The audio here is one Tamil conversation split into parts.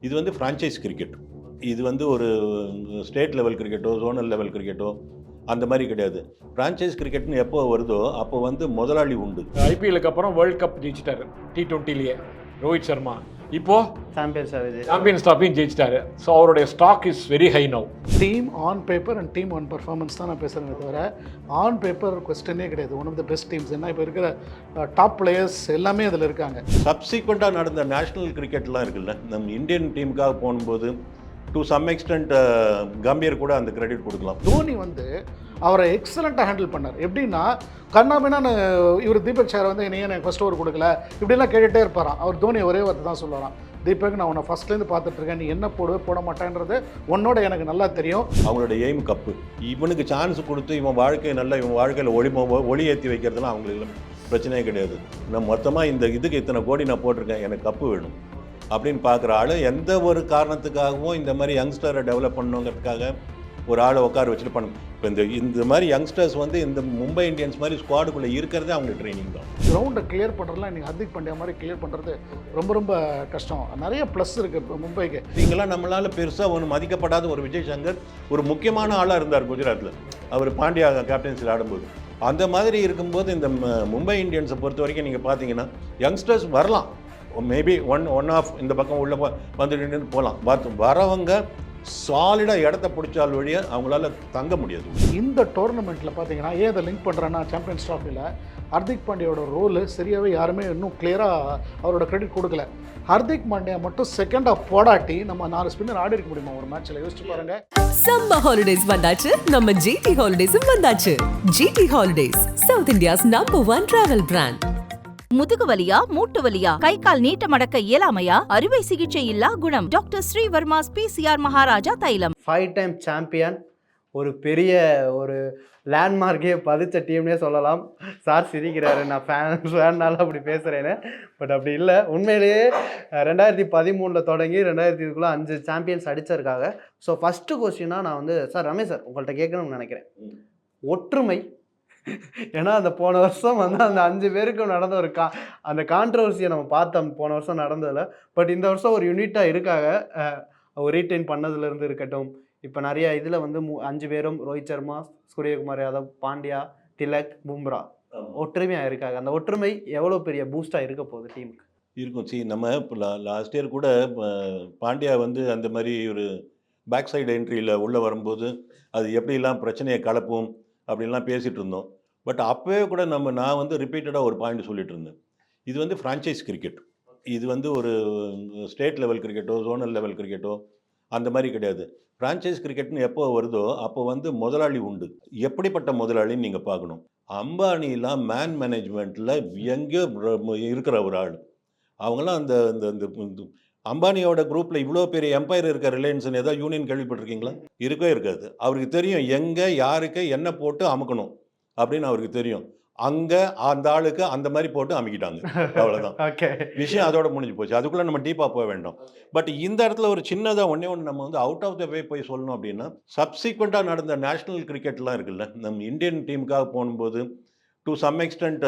இது வந்து ஃப்ரான்ச்சைஸ் கிரிக்கெட். இது வந்து ஒரு ஸ்டேட் லெவல் கிரிக்கெட்டோ, ஜோனல் லெவல் கிரிக்கெட்டோ அந்த மாரி கிடையாது. ஃப்ரான்ச்சைஸ் கிரிக்கெட்ன்னு எப்போ வருதோ, அப்போ வந்து முதலாளி உண்டு. ஐபிஎல்லுக்கு அப்புறம் வேர்ல்ட் கப் ஜெயிச்சிட்டாரு T20லயே ரோஹித் சர்மா. இப்போ சாம்பியன்ஸ் ஆகுது. சாம்பியன்ஸ் ட்ராஃபியும் ஜெயிச்சிட்டாரு. ஸோ அவருடைய stock is very high now. Team on paper and team on performance தான் நான் பேசுகிறேன் தவிர ஆன் பேப்பர் கொஸ்டினே கிடையாது. One of the best teams. ஏன்னா இப்போ இருக்கிற டாப் பிளேயர்ஸ் எல்லாமே அதில் இருக்காங்க. சப்சிக்வெண்ட்டாக நடந்த நேஷனல் கிரிக்கெட்லாம் இருக்குல்ல, நம்ம இந்தியன் டீமுக்காக போகும்போது டு சம் எக்ஸ்டென்ட் கம்பீர் கூட அந்த கிரெடிட் கொடுக்கலாம். தோனி வந்து அவரை எக்ஸலண்ட்டாக ஹேண்டில் பண்ணார். எப்படின்னா கண்ணாபின்னான்னு இவர் தீபக் சார் வந்து என்னையே எனக்கு ஃபஸ்ட் ஓவர் கொடுக்கல இப்படிலாம் கேட்டுகிட்டே இருப்பாராம். அவர் தோனி ஒரே வார்த்தை தான் சொல்லுவாராம், தீபக் நான் உன்னை ஃபஸ்ட்லேருந்து பார்த்துட்ருக்கேன், நீ என்ன போடுவே போட மாட்டேன்றது உன்னோட எனக்கு நல்லா தெரியும். அவங்களோட எய்ம் கப்பு. இவனுக்கு சான்ஸ் கொடுத்து இவன் வாழ்க்கையில் ஒளி ஏற்றி வைக்கிறதுலாம் அவங்களுக்கு பிரச்சனையே கிடையாது. நான் மொத்தமாக இந்த இதுக்கு இத்தனை கோடி நான் போட்டிருக்கேன், எனக்கு கப்பு வேணும் அப்படின்னு பார்க்குற ஆள் எந்த ஒரு காரணத்துக்காகவும் இந்த மாதிரி யங்ஸ்டரை டெவலப் பண்ணணுங்கிறதுக்காக ஒரு ஆளை உட்கார வச்சுட்டு பண்ணணும். இப்போ இந்த மாதிரி யங்ஸ்டர்ஸ் வந்து இந்த மும்பை இந்தியன்ஸ் மாதிரி ஸ்குவாடுக்குள்ளே இருக்கிறதே அவங்க ட்ரைனிங் தான். கிரவுண்டை கிளியர் பண்ணுறதுலாம் நீங்கள் ஹர்திக் பாண்டியா மாதிரி கிளியர் பண்ணுறது ரொம்ப ரொம்ப கஷ்டம். நிறைய ப்ளஸ் இருக்குது இப்போ மும்பைக்கு. இங்கெல்லாம் நம்மளால் பெருசாக ஒன்று மதிக்கப்படாத ஒரு விஜய் சங்கர் ஒரு முக்கியமான ஆளாக இருந்தார் குஜராத்தில். அவர் பாண்டியா கேப்டன்சியில் ஆடும்போது அந்த மாதிரி இருக்கும்போது இந்த மும்பை இந்தியன்ஸை பொறுத்த வரைக்கும் நீங்கள் பார்த்தீங்கன்னா யங்ஸ்டர்ஸ் வரலாம், மேபி ஒன் ஆஃப் இந்த பக்கம் உள்ள வந்துட்டு போகலாம். வரவங்க சாலிடாக இடத்த பிடிச்சால் வழியை அவங்களால தங்க முடியாது. இந்த டோர்னமெண்ட்டில் பார்த்தீங்கன்னா ஏன் அதை லிங்க் பண்ணுறேன்னா சாம்பியன்ஸ் ட்ராஃபியில் ஹர்திக் பாண்டியாவோட ரோலு சரியாகவே யாருமே இன்னும் கிளியராக அவரோட கிரெடிட் கொடுக்கல. ஹர்திக் பாண்டியா மட்டும் செகண்ட் ஆஃப் போடாட்டி நம்ம 4 ஸ்பின்னர் ஆடி இருக்க முடியுமா ஒரு மேட்ச்சில்? யோசிச்சு பாருங்க. சம்மர் ஹாலிடேஸ் வந்தாச்சு, நம்ம ஜிடி ஹாலிடேஸும் வந்தாச்சு. GT holidays, South India's number 1 travel brand. முதுகு வலியா, மூட்டு வலியா, கை கால் நீட்ட மடக்க இயலாமையா? அறுவை சிகிச்சை இல்லா குணம். டாக்டர் ஸ்ரீவர்மாஸ் PCR மகாராஜா தைலம். 5 டைம் சாம்பியன், ஒரு பெரிய ஒரு லேண்ட்மார்க்கே பதிச்ச டீம்னே சொல்லலாம். சார் சிரிக்கிறாரு, நான் ஃபேன்னால அப்படி பேசுகிறேன்னு. பட் அப்படி இல்லை, உண்மையிலேயே 2013 தொடங்கி 2020 5 சாம்பியன்ஸ் அடிச்சிருக்காங்க. ஸோ ஃபஸ்ட்டு கொஸ்டினாக நான் வந்து சார் ரமேஷ் சார் உங்கள்கிட்ட கேட்கணும்னு நினைக்கிறேன். ஒற்றுமை. ஏன்னா அந்த போன வருஷம் வந்து அந்த 5 பேருக்கும் நடந்த ஒரு அந்த கான்ட்ரவர்சியை நம்ம பார்த்தோம் போன வருஷம் நடந்ததில்ல. பட் இந்த வருஷம் ஒரு யூனிட்டாக இருக்காங்க. ஒரு ரீட்டைன் பண்ணதுலேருந்து இருக்கட்டும், இப்போ நிறைய இதில் வந்து 5 பேரும் ரோஹித் சர்மா, சூரியகுமார் யாதவ், பாண்டியா, திலக், பும்ரா ஒற்றுமையாக இருக்காங்க. அந்த ஒற்றுமை எவ்வளோ பெரிய பூஸ்டாக இருக்க போகுது டீமுக்கு? இருக்கும். நம்ம இப்போ லாஸ்ட் இயர் கூட பாண்டியா வந்து அந்த மாதிரி ஒரு பேக் சைடு என்ட்ரியில் உள்ளே வரும்போது அது எப்படிலாம் பிரச்சனையை கலப்பும் அப்படின்லாம் பேசிகிட்டு இருந்தோம். பட் அப்போவே கூட நான் வந்து ரிப்பீட்டடாக ஒரு பாயிண்ட் சொல்லிட்டு இருந்தேன். இது வந்து ஃப்ரான்ச்சைஸ் கிரிக்கெட். இது வந்து ஒரு ஸ்டேட் லெவல் கிரிக்கெட்டோ, ஜோனல் லெவல் கிரிக்கெட்டோ அந்த மாதிரி கிடையாது. ஃப்ரான்ச்சைஸ் கிரிக்கெட்னு எப்போ வருதோ அப்போ வந்து முதலாளி உண்டு. எப்படிப்பட்ட முதலாளின்னு நீங்கள் பார்க்கணும். அம்பானிலாம் மேன் மேனேஜ்மெண்ட்டில் எங்கேயோ இருக்கிற ஒரு ஆள். அவங்களாம் அந்த இந்த அம்பானியோட குரூப்பில் இவ்வளோ பெரிய எம்பையர் இருக்க ரிலையன்ஸ்னு ஏதாவது யூனியன் கேள்விப்பட்டிருக்கீங்களா? இருக்கவே இருக்காது. அவருக்கு தெரியும் எங்கே யாருக்கு என்ன போட்டு அமுக்கணும் அப்படின்னு அவருக்கு தெரியும். அங்கே அந்த ஆளுக்கு அந்த மாதிரி போட்டு அமுக்கிட்டாங்க. அவ்வளோதான். ஓகே, விஷயம் அதோட முடிஞ்சு போச்சு. அதுக்குள்ளே நம்ம டீப்பாக போக வேண்டாம். பட் இந்த இடத்துல ஒரு சின்னதாக ஒன்று நம்ம வந்து அவுட் ஆஃப் த வே போய் சொல்லணும் அப்படின்னா, சப்சிக்வெண்ட்டாக நடந்த நேஷனல் கிரிக்கெட்லாம் இருக்குல்ல, நம்ம இந்தியன் டீமுக்காக போகும்போது டு சம் எக்ஸ்டென்ட்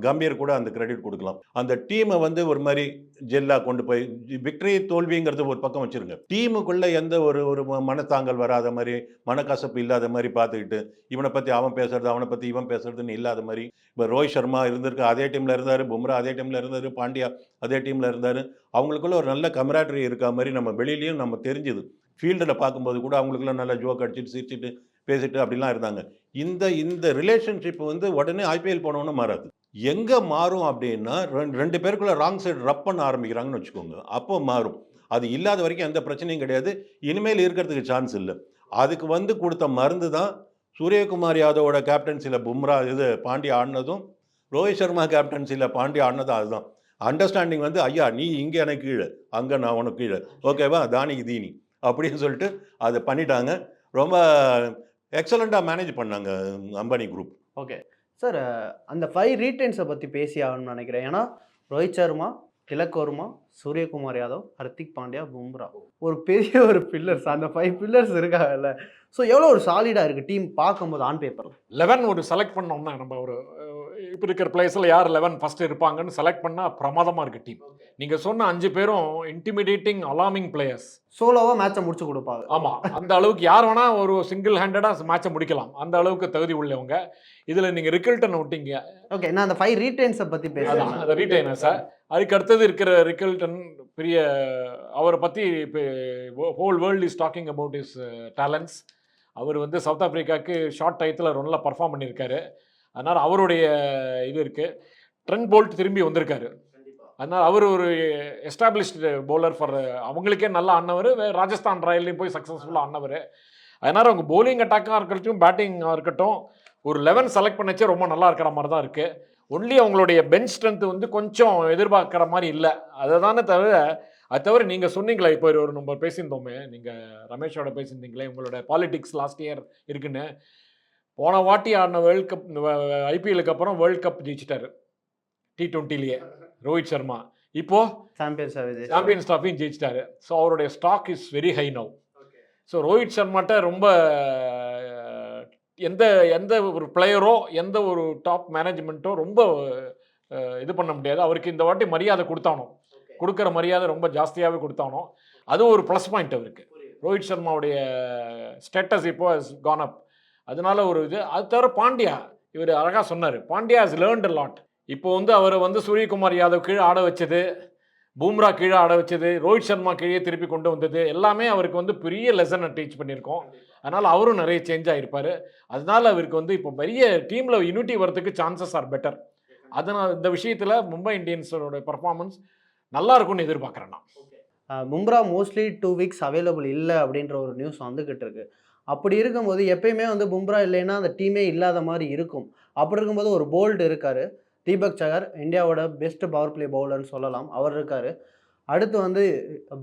கம்பீர் கூட அந்த கிரெடிட் கொடுக்கலாம். அந்த டீமை வந்து ஒரு மாதிரி ஜெல்லாக கொண்டு போய் விக்டரி தோல்விங்கிறது ஒரு பக்கம் வச்சுருங்க. டீமுக்குள்ளே எந்த ஒரு மனத்தாங்கல் வராத மாதிரி, மனக்கசப்பு இல்லாத மாதிரி பார்த்துக்கிட்டு, இவனை பற்றி அவன் பேசுறது, அவனை பற்றி இவன் பேசுறதுன்னு இல்லாத மாதிரி. இப்போ ரோஹித் சர்மா இருந்திருக்கு, அதே டீமில் இருந்தார். பும்ரா அதே டீமில் இருந்தார். பாண்டியா அதே டீமில் இருந்தார். அவங்களுக்குள்ள ஒரு நல்ல கமராட்ரி இருக்கா மாதிரி நம்ம வெளியிலையும் நம்ம தெரிஞ்சுது. ஃபீல்டில் பார்க்கும்போது கூட அவங்களுக்குள்ள நல்லா ஜோக் அடிச்சுட்டு சிரிச்சுட்டு பேசிட்டு அப்படிலாம் இருந்தாங்க. இந்த ரிலேஷன்ஷிப் வந்து உடனே ஐபிஎல் போனோன்னு மாறாது. எங்கே மாறும் அப்படின்னா, 2 பேருக்குள்ள ராங் சைடு ரப் பண்ண ஆரம்பிக்கிறாங்கன்னு வச்சுக்கோங்க, அப்போ மாறும். அது இல்லாத வரைக்கும் எந்த பிரச்சனையும் கிடையாது. இனிமேல் இருக்கிறதுக்கு சான்ஸ் இல்லை. அதுக்கு வந்து கொடுத்த மருந்து தான் சூரியகுமார் யாதவோட கேப்டன்சியில் பாண்டியா ஆடினதும், ரோஹித் சர்மா கேப்டன்சியில் பாண்டியா ஆடினதும். அதுதான் அண்டர்ஸ்டாண்டிங் வந்து, ஐயா நீ இங்கே எனக்கு கீழே, அங்கே நான் உனக்கு கீழே, ஓகேவா, தானிக்கு தீனி அப்படின்னு சொல்லிட்டு அதை பண்ணிட்டாங்க. ரொம்ப எக்ஸலண்ட்டாக மேனேஜ் பண்ணாங்க அம்பானி குரூப். ஓகே சார், அந்த 5 ரீட்டைன்ஸை பற்றி பேசி ஆகணும்னு நினைக்கிறேன். ஏன்னா ரோஹித் சர்மா, திலக் வர்மா, சூரியகுமார் யாதவ், ஹர்திக் பாண்டியா, பும்ரா ஒரு பெரிய ஒரு பில்லர்ஸ். அந்த 5 பில்லர்ஸ் இருக்காங்கல்ல. ஸோ எவ்வளோ ஒரு சாலிடாக இருக்குது டீம் பார்க்கும்போது ஆன் பேப்பரில். 11 ஒரு செலக்ட் பண்ணோம்னா நம்ம ஒரு இப்போ இருக்கிற பிளேஸில் யார் 11 ஃபஸ்ட்டு இருப்பாங்கன்னு செலக்ட் பண்ணால் பிரமாதமாக இருக்குது டீம். நீங்கள் சொன்ன 5 பேரும் இன்டிமிடேட்டிங் அலார்மிங் பிளேயர்ஸ். சோலோவாக மேட்சை முடிச்சு கொடுப்பாங்க. ஆமாம், அந்த அளவுக்கு யார் வேணால் ஒரு சிங்கிள் ஹேண்டடாக மேட்சை முடிக்கலாம், அந்த அளவுக்கு தகுதி உள்ளவங்க. இதில் நீங்கள் ரிக்கல்டன் விட்டீங்க. ஓகே, நான் அந்த 5 ரீடைன்ஸை பற்றி பேசுகிறேன். அந்த ரீடைனர்ஸை அதுக்கு அடுத்தது இருக்கிற ரிக்கல்டன் பெரிய, அவரை பற்றி இப்போ whole world is talking about is talents. அவர் வந்து சவுத் ஆப்பிரிக்காவுக்கு ஷார்ட் டயத்தில் நல்லா பர்ஃபார்ம் பண்ணியிருக்காரு. அதனால் அவருடைய இது இருக்குது. ட்ரெண்ட் போல்ட் திரும்பி வந்திருக்காரு. அதனால் அவர் ஒரு எஸ்டாப்ளிஷ்டு பவுலர் ஃபார், அவங்களுக்கே நல்லா ஆனவர். ராஜஸ்தான் ராயல்லையும் போய் சக்ஸஸ்ஃபுல்லாக ஆனவர். அதனால் அவங்க பவுலிங் அட்டாக்காக இருக்கட்டும் பேட்டிங்காக இருக்கட்டும் ஒரு 11 செலக்ட் பண்ணிச்சே ரொம்ப நல்லா இருக்கிற மாதிரி தான் இருக்குது. ஒன்லி அவங்களுடைய பெஞ்ச் ஸ்ட்ரென்த் வந்து கொஞ்சம் எதிர்பார்க்குற மாதிரி இல்லை. அதை தானே தவிர, அது தவிர நீங்கள் சொன்னீங்களே இப்போ ஒரு நம்ம பேசியிருந்தோமே, நீங்கள் ரமேஷோட பேசியிருந்தீங்களே உங்களோட பாலிடிக்ஸ் லாஸ்ட் இயர் இருக்குன்னு. போன வாட்டி ஆடின வேர்ல்ட் கப் ஐபிஎலுக்கு அப்புறம் வேர்ல்ட் கப் ஜெயிச்சிட்டாரு T20லேயே ரோஹித் சர்மா. இப்போது சாம்பியன்ஸ் ட்ராஃபியும் ஜெயிச்சிட்டாரு. ஸோ அவருடைய stock is very high now. So Rohit சர்மாட்ட ரொம்ப எந்த எந்த ஒரு பிளேயரோ எந்த ஒரு டாப் மேனேஜ்மெண்ட்டோ ரொம்ப இது பண்ண முடியாது. அவருக்கு இந்த வாட்டி மரியாதை கொடுக்குற மரியாதை ரொம்ப ஜாஸ்தியாகவே கொடுத்தானோ. அது ஒரு ப்ளஸ் பாயிண்ட் அவருக்கு. ரோஹித் சர்மாவுடைய ஸ்டேட்டஸ் இப்போ ஹஸ் கான் அப். அதனால ஒரு இது. அது தவிர பாண்டியா, இவர் அழகாக சொன்னார், Pandya has learnt a lot. இப்போ வந்து அவரை வந்து சூரியகுமார் யாதவ் கீழே ஆட வச்சது, பூம்ரா கீழே ஆட வச்சது, ரோஹித் சர்மா கீழே திருப்பி கொண்டு வந்தது எல்லாமே அவருக்கு வந்து பெரிய லெசனை டீச் பண்ணியிருக்கோம். அதனால் அவரும் நிறைய சேஞ்ச் ஆகிருப்பார். அதனால் அவருக்கு வந்து இப்போ பெரிய டீமில் யூனிட்டி வரதுக்கு சான்சஸ் ஆர் பெட்டர். அதனால் இந்த விஷயத்தில் மும்பை இந்தியன்ஸோட பர்ஃபார்மன்ஸ் நல்லா இருக்கும்னு எதிர்பார்க்குறேன் நான். பும்ரா மோஸ்ட்லி 2 வீக்ஸ் அவைலபிள் இல்லை அப்படின்ற ஒரு நியூஸ் வந்துக்கிட்டு இருக்கு. அப்படி இருக்கும்போது எப்பயுமே வந்து பும்ரா இல்லைன்னா அந்த டீமே இல்லாத மாதிரி இருக்கும். அப்படி இருக்கும்போது ஒரு போல்டு இருக்கார், தீபக் சகர், இந்தியாவோட பெஸ்ட் பவர் பிளே பவுலர்னு சொல்லலாம், அவர் இருக்கார். அடுத்து வந்து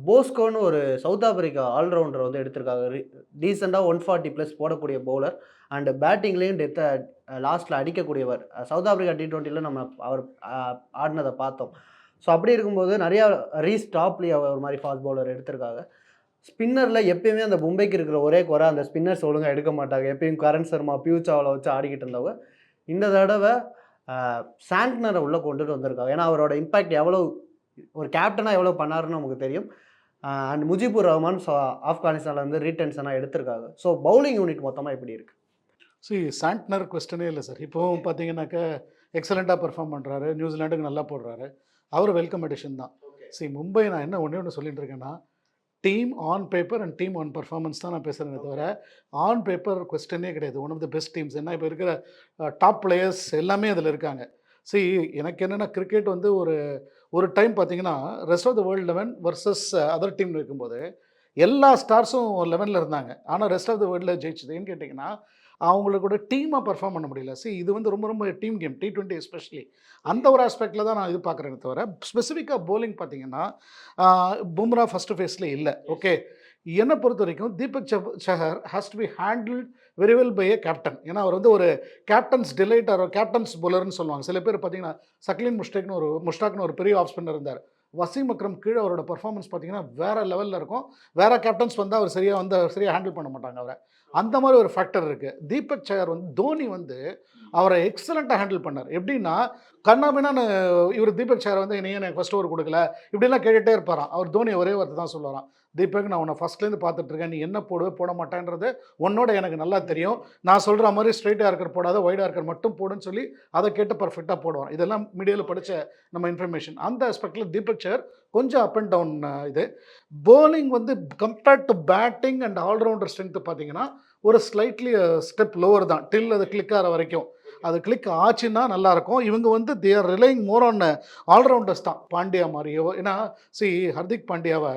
போஸ்கோன்னு ஒரு சவுத் ஆப்பிரிக்கா ஆல்ரவுண்டர் வந்து எடுத்திருக்காங்க. டீசெண்டாக 140+ போடக்கூடிய பவுலர் அண்டு பேட்டிங்லேயும் டெத்தை லாஸ்ட்டில் அடிக்கக்கூடியவர். சவுத் ஆப்பிரிக்கா T20யில் நம்ம அவர் ஆடினதை பார்த்தோம். ஸோ அப்படி இருக்கும்போது நிறையா ரீஸ்டாப்லி ஒரு மாதிரி ஃபாஸ்ட் பவுலர் எடுத்திருக்காங்க. ஸ்பின்னரில் எப்பயுமே அந்த மும்பைக்கு இருக்கிற ஒரே குறை, அந்த ஸ்பின்னர்ஸ் ஒழுங்காக எடுக்க மாட்டாங்க. எப்பயும் கரண் சர்மா, பியூ சாவ்லா வச்சு ஆடிக்கிட்டு இருந்தவங்க இந்த தடவை சாண்ட்னரை உள்ளே கொண்டுட்டு வந்திருக்காங்க. ஏன்னா அவரோட இம்பேக்ட் எவ்வளோ, ஒரு கேப்டனாக எவ்வளோ பண்ணாருன்னு நமக்கு தெரியும். அண்ட் முஜிபுர் ரஹ்மான் ஆப்கானிஸ்தானில் வந்து ரீடென்ஷனாக எடுத்திருக்காங்க. ஸோ பவுலிங் யூனிட் மொத்தமாக எப்படி இருக்குது? சாண்ட்னர் கொஸ்டனே இல்லை சார். இப்போவும் பார்த்தீங்கன்னாக்கா எக்ஸலண்ட்டாக பெர்ஃபார்ம் பண்ணுறாரு, நியூசிலாண்டுக்கு நல்லா போடுறாரு. அவர் வெல்கம் அடிஷன் தான். மும்பை நான் என்ன ஒன்று சொல்லிட்டு இருக்கேன்னா, team on paper and team on performance தான் நான் பேசுகிறேனே தவிர ஆன் பேப்பர் கொஸ்டனே கிடையாது. One of the best teams. ஏன்னா இப்போ இருக்கிற டாப் பிளேயர்ஸ் எல்லாமே அதில் இருக்காங்க. எனக்கு என்னென்னா கிரிக்கெட் வந்து ஒரு டைம் பார்த்தீங்கன்னா rest of the world 11 versus other team இருக்கும்போது எல்லா ஸ்டார்ஸும் 11ல் இருந்தாங்க. ஆனால் ரெஸ்ட் ஆஃப் த வேர்ல்டில் ஜெயிச்சது ஏன்னு கேட்டிங்கன்னா அவங்களோட டீமாக பர்ஃபார்ம் பண்ண முடியல. இது வந்து ரொம்ப ரொம்ப டீம் கேம், T20 எஸ்பெஷலி. அந்த ஒரு ஆஸ்பெக்டில் தான் நான் இது பார்க்குறேனே தவிர ஸ்பெசிஃபிக்காக போலிங் பார்த்தீங்கன்னா பும்ரா ஃபஸ்ட்டு ஃபேஸில் இல்லை. ஓகே, என்னை பொறுத்த வரைக்கும் Deepak Chahar has to be handled very well by a captain. ஏன்னா அவர் வந்து ஒரு கேப்டன்ஸ் டிலைட் ஆர் கேப்டன்ஸ் போலர்னு சொல்லுவாங்க. சில பேர் பார்த்தீங்கன்னா சக்லின் முஷ்டாக்னு ஒரு பெரிய ஆஃப் ஸ்பின்னர் இருந்தார். வசீம் அக்ரம் கீழே அவரோட பர்ஃபார்மன்ஸ் பார்த்தீங்கன்னா வேறு லெவலில் இருக்கும். வேறு கேப்டன்ஸ் வந்தால் அவர் சரியாக ஹேண்டில் பண்ண மாட்டாங்க அவரை. அந்த மாதிரி ஒரு ஃபேக்டர் இருக்குது. தீபக் சஹர் வந்து தோனி வந்து அவரை எக்ஸலண்ட்டாக ஹேண்டில் பண்ணார். எப்படின்னா கண்ணாபின்னான்னு இவர் தீபக் சஹர் வந்து என்னையே எனக்கு ஃபஸ்ட் ஓவர் கொடுக்கல இப்படிலாம் கேட்டுகிட்டே இருப்பாராம். அவர் தோனி ஒரே வார்த்தை தான் சொல்லுவாராம், தீபக் நான் உன்னை ஃபஸ்ட்லேருந்து பார்த்துட்ருக்கேன், நீ என்ன போடுவே போட மாட்டேன்றது உன்னோட எனக்கு நல்லா தெரியும். நான் சொல்கிற மாதிரி ஸ்ட்ரைட்டாக இருக்கிற போடாத, ஒய்டாக இருக்கிற மட்டும் போடுன்னு சொல்லி அதை கேட்டு பர்ஃபெக்டாக போடுவான். இதெல்லாம் மீடியாவில் படித்த நம்ம இன்ஃபர்மேஷன். அந்த ஆஸ்பெக்டில் தீபக் சஹர் கொஞ்சம் அப் அண்ட் டவுன். இது போலிங் வந்து compared to batting and allrounder strength பார்த்தீங்கன்னா ஒரு ஸ்லைட்லி ஸ்டெப் லோவர் தான். டில் அது கிளிக் ஆகிற வரைக்கும். அது கிளிக் ஆச்சுன்னா நல்லாயிருக்கும். இவங்க வந்து they are relying more on all-rounders தான். பாண்டியா மாதிரியோ, ஏன்னா ஹர்திக் பாண்டியாவை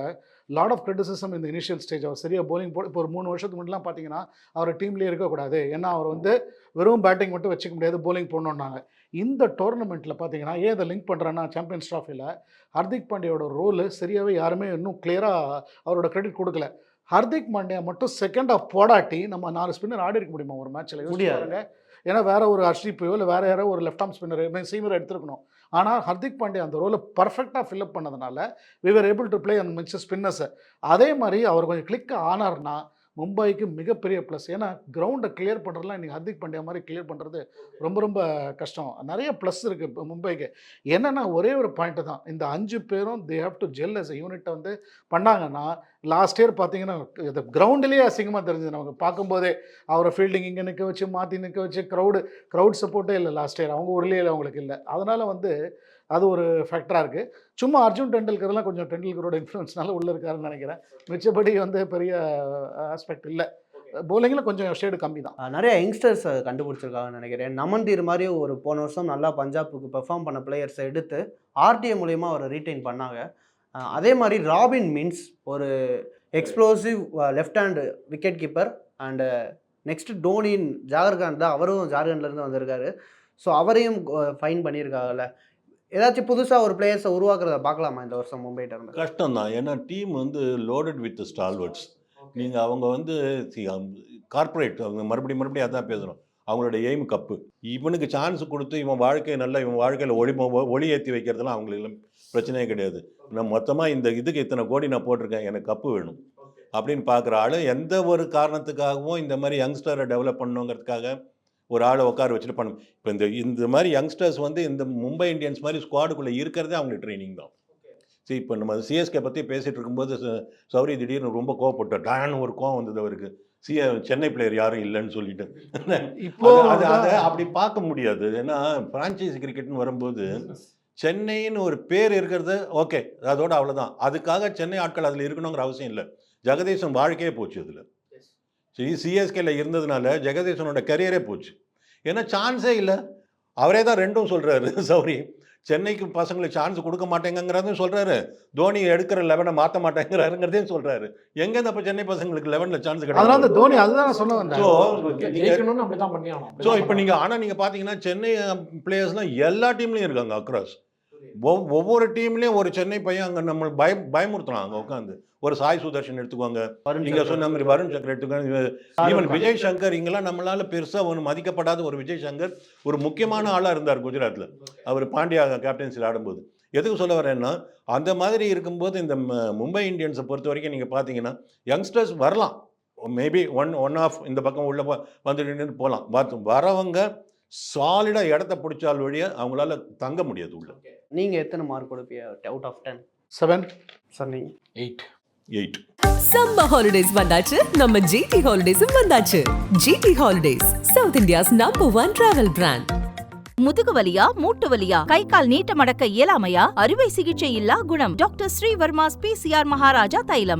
லாட் ஆஃப் கிரிட்டிசிசம் இந்த இனிஷியல் ஸ்டேஜ். அவர் சரியாக போலிங் இப்போ ஒரு 3 வருஷத்துக்கு முன்னாடிலாம் பார்த்தீங்கன்னா அவர் டீம்லேயே இருக்கக்கூடாது, ஏன்னா அவர் வந்து வெறும் பேட்டிங் மட்டும் வச்சுக்க முடியாது, போலிங் போடணுன்னாங்க. இந்த டோர்னமெண்ட்டில் பார்த்தீங்கன்னா ஏன் இதை லிங்க் பண்ணுறேன்னா சாம்பியன்ஸ் ட்ராஃபியில் ஹர்திக் பாண்டியாவோட ரோலு சரியாகவே யாருமே இன்னும் கிளியராக அவரோட கிரெடிட் கொடுக்கல. ஹர்திக் பாண்டியா மட்டும் செகண்ட் ஆஃப் போடாட்டி நம்ம 4 ஸ்பின்னர் ஆடி இருக்க முடியுமா ஒரு மேட்ச்சில்? முடியாதுங்க. ஏன்னா வேறு ஒரு ஹர்ஷ்தீப்பையோ இல்லை வேறு யாரோ ஒரு லெஃப்ட் ஆர்ம் ஸ்பின்னர் சீமரை எடுத்துருக்கணும். ஆனால் ஹர்திக் பாண்டியா அந்த ரோலை பர்ஃபெக்டாக ஃபில்அப் பண்ணதுனால we were able to play அந்த மிச்ச ஸ்பின்னர்ஸை. அதே மாதிரி அவர் கொஞ்சம் கிளிக் ஆனார்னா மும்பைக்கு மிகப்பெரிய ப்ளஸ். ஏன்னா கிரவுண்டை கிளியர் பண்ணுறதுலாம் இன்றைக்கி ஹர்திக் பாண்டியா மாதிரி கிளியர் பண்ணுறது ரொம்ப ரொம்ப கஷ்டம். நிறைய ப்ளஸ் இருக்குது இப்போ மும்பைக்கு. என்னென்னா ஒரே ஒரு பாயிண்ட்டு தான், இந்த 5 பேரும் they have to gel as யூனிட்டை வந்து பண்ணாங்கன்னா, லாஸ்ட் இயர் பார்த்தீங்கன்னா இந்த கிரவுண்டிலேயே அசிங்கமாக தெரிஞ்சது நமக்கு பார்க்கும்போதே. அவரை ஃபீல்டிங் இங்கே நிற்க வச்சு மாற்றி நிற்க வச்சு க்ரௌட் சப்போர்ட்டே இல்லை லாஸ்ட் இயர், அவங்க ஊர்லேயே அவங்களுக்கு இல்லை. அதனால் வந்து அது ஒரு ஃபேக்டராக இருக்குது. சும்மா அர்ஜுன் டெண்டுல்கர்லாம் கொஞ்சம் டெண்டுல்கரோட இன்ஃப்ளூயன்ஸ்னால உள்ளே இருக்காருன்னு நினைக்கிறேன். மிச்சபடி வந்து பெரிய ஆஸ்பெக்ட் இல்லை. போலிங்கில் கொஞ்சம் ஷேடு கம்மி தான். நிறைய யங்ஸ்டர்ஸ் கண்டுபிடிச்சிருக்காங்கன்னு நினைக்கிறேன். நமன்தீர் மாதிரி ஒரு போன வருஷம் நல்லா பஞ்சாபுக்கு பெர்ஃபார்ம் பண்ண பிளேயர்ஸை எடுத்து ஆர்டிஏ மூலயமா அவரை ரீட்டைன் பண்ணாங்க. அதே மாதிரி ராபின் மீன்ஸ் ஒரு explosive left hand wicket keeper. And next டோனின் ஜாகர்காண்ட் தான், அவரும் ஜார்க்கண்ட்லேருந்து வந்திருக்காரு. ஸோ அவரையும் ஃபைன் பண்ணியிருக்காங்கல்ல. ஏதாச்சும் புதுசாக ஒரு பிளேயர்ஸை உருவாக்குறத பார்க்கலாமா இந்த வருஷம் மும்பைட்ட இருந்து? கஷ்டம் தான். ஏன்னா டீம் வந்து லோடட் வித் ஸ்டால்வர்ட்ஸ். நீங்கள் அவங்க வந்து கார்ப்பரேட், அவங்க மறுபடியும் அதான் பேசுகிறோம். அவங்களோட எய்ம் கப்பு. இவனுக்கு சான்ஸ் கொடுத்து இவன் வாழ்க்கையில் ஒளி ஏற்றி வைக்கிறதுலாம் அவங்களுக்கு பிரச்சனையே கிடையாது. நான் மொத்தமாக இந்த இதுக்கு இத்தனை கோடி நான் போட்டிருக்கேன், எனக்கு கப்பு வேணும் அப்படின்னு பார்க்குற ஆள் எந்த ஒரு காரணத்துக்காகவும் இந்த மாதிரி யங்ஸ்டரை டெவலப் பண்ணணுங்கிறதுக்காக ஒரு ஆளை உட்கார வச்சுட்டு பண்ணும். இப்போ இந்த மாதிரி யங்ஸ்டர்ஸ் வந்து இந்த மும்பை இந்தியன்ஸ் மாதிரி ஸ்குவாடுக்குள்ளே இருக்கிறதே அவங்களுக்கு ட்ரைனிங் தான். சரி, இப்போ நம்ம சிஎஸ்கே பற்றி பேசிகிட்டு இருக்கும்போது சௌரி திடீர்னு ரொம்ப கோவப்பட்டார். டான்னு ஒரு கோவம் வந்தது அவருக்கு. சென்னை பிளேயர் யாரும் இல்லைன்னு சொல்லிட்டு. இப்போ அதை அப்படி பார்க்க முடியாது. ஏன்னா ஃப்ரான்ச்சைசி கிரிக்கெட்னு வரும்போது சென்னைன்னு ஒரு பேர் இருக்கிறது ஓகே, அதோட அவ்வளோதான். அதுக்காக சென்னை ஆட்கள் அதில் இருக்கணுங்கிற அவசியம் இல்லை. ஜெகதீசன் வாழ்க்கையே போச்சு அதில். சரி, சிஎஸ்கேல இருந்ததுனால ஜெகதீசனோட கரியரே போச்சு. ஏன்னா சான்ஸே இல்லை. அவரே தான் ரெண்டும் சொல்கிறாரு. சௌரி சென்னைக்கு பசங்களுக்கு சான்ஸ் கொடுக்க மாட்டேங்கிறதும் சொல்கிறாரு, தோனி எடுக்கிற 11 மாற்ற மாட்டேங்கிறாருங்கிறதையும் சொல்கிறாரு. எங்கேருந்து அப்போ சென்னை பசங்களுக்கு 11 சான்ஸ் கிடையாது? அதனால தோனி அதுதான் சொல்ல வந்தேன். ஸோ இப்போ நீங்கள் பார்த்தீங்கன்னா சென்னை பிளேயர்ஸ்லாம் எல்லா டீம்லேயும் இருக்காங்க அக்ராஸ். ஒவ்வொரு டீம்லேயும் ஒரு சென்னை பையன் அங்கே நம்ம பயமுறுத்துறான். அங்கே உட்காந்து ஒரு சாய் சுதர்ஷன் எடுத்துக்கோங்க, நீங்கள் சொன்ன மாதிரி வருண் சக்கர் எடுத்துக்கோங்க, ஈவன் விஜய் சங்கர். இங்கெல்லாம் நம்மளால பெருசாக ஒன்று மதிக்கப்படாத ஒரு விஜய் சங்கர் ஒரு முக்கியமான ஆளாக இருந்தார் குஜராத்தில். அவர் பாண்டியா கேப்டன்சியில் ஆடும்போது. எதுக்கு சொல்ல வரேன்னா, அந்த மாதிரி இருக்கும்போது இந்த மும்பை இந்தியன்ஸை பொறுத்த வரைக்கும் நீங்கள் பார்த்தீங்கன்னா யங்ஸ்டர்ஸ் வரலாம். மேபி ஒன் ஆஃப் இந்த பக்கம் உள்ள வந்துட்டு போகலாம். வரவங்க சாலிடாக இடத்த பிடிச்சால் வழியா அவங்களால தங்க முடியாது உள்ள. நீங்கள் எத்தனை மார்க் கொடுப்பீங்க அவுட் ஆஃப் 10? 7 சொன்னீங்க. 8. சம்மர் ஹாலிடேஸ் வந்தாச்சு, நம்ம ஜிடி ஹாலிடேஸும் வந்தாச்சு. GT holidays, South India's #1 travel brand. முதுகு வலியா, மூட்டு வலியா, கை கால் நீட்ட மடக்க இயலாமையா, அறுவை சிகிச்சை இல்லா குணம். டாக்டர் ஸ்ரீவர்மாஸ் பிசிஆர் மகாராஜா தைலம்.